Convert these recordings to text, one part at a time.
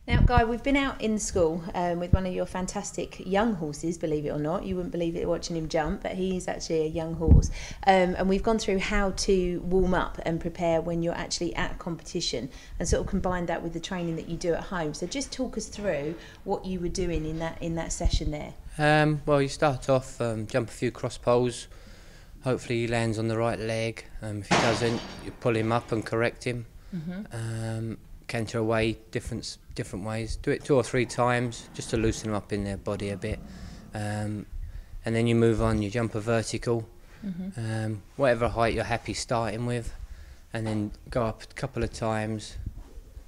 Now, Guy, we've been out in the school with one of your fantastic young horses, believe it or not. You wouldn't believe it watching him jump, but he's actually a young horse. And we've gone through how to warm up and prepare when you're actually at a competition and sort of combine that with the training that you do at home. So just talk us through what you were doing in that session there. Well, you start off, jump a few cross poles. Hopefully he lands on the right leg. If he doesn't, you pull him up and correct him. Canter away different ways. Do it 2 or 3 times just to loosen them up in their body a bit, and then you move on. You jump a vertical, whatever height you're happy starting with, and then go up a couple of times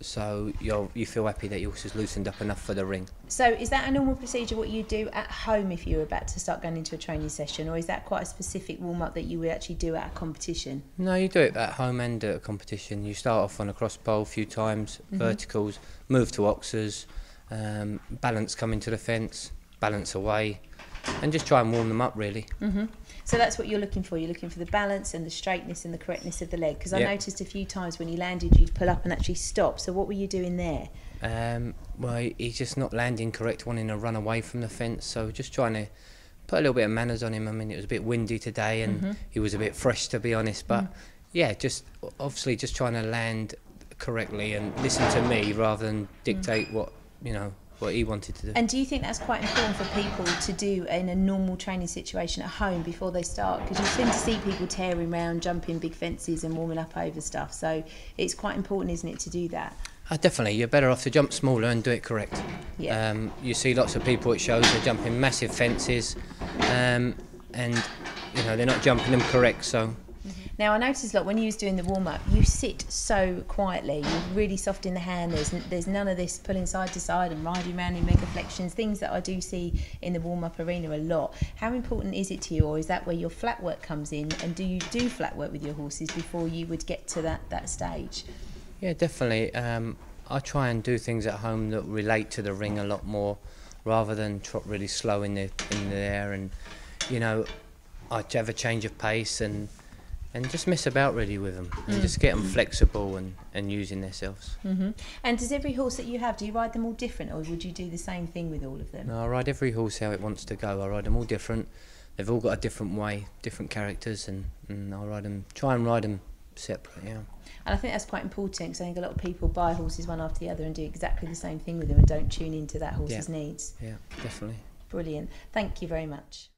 so you feel happy that your horse is loosened up enough for the ring. So is that a normal procedure what you do at home if you're about to start going into a training session, or is that quite a specific warm-up that you would actually do at a competition? No, you do it at home and at a competition. You start off on a cross pole a few times, verticals, move to oxers, balance coming to the fence, balance away, and just try and warm them up really. So that's what you're looking for. You're looking for the balance and the straightness and the correctness of the leg. Because I Yep. noticed a few times when you landed, you'd pull up and actually stop. So what were you doing there? Well, he's just not landing correct, wanting to run away from the fence. So just trying to put a little bit of manners on him. I mean, it was a bit windy today, and he was a bit fresh, to be honest. But yeah, just obviously just trying to land correctly and listen to me rather than dictate what he wanted to do. And do you think that's quite important for people to do in a normal training situation at home before they start? Because you tend to see people tearing around, jumping big fences and warming up over stuff. So it's quite important, isn't it, to do that? Definitely, you're better off to jump smaller and do it correct. Yeah. You see lots of people at shows, they're jumping massive fences, and they're not jumping them correct. So. Now, I noticed a lot when you was doing the warm-up, you sit so quietly, you're really soft in the hand, there's none of this pulling side to side and riding around in mega flexions, things that I do see in the warm-up arena a lot. How important is it to you, or is that where your flat work comes in, and do you do flat work with your horses before you would get to that stage? Yeah, definitely. I try and do things at home that relate to the ring a lot more, rather than trot really slow in the air, and I have a change of pace and just mess about really with them and just get them flexible and using themselves. And does every horse that you have, do you ride them all different, or would you do the same thing with all of them? No, I ride every horse how it wants to go. I ride them all different. They've all got a different way, different characters, and I try and ride them separate, yeah. And I think that's quite important, because I think a lot of people buy horses one after the other and do exactly the same thing with them and don't tune into that horse's needs. Yeah, definitely. Brilliant. Thank you very much.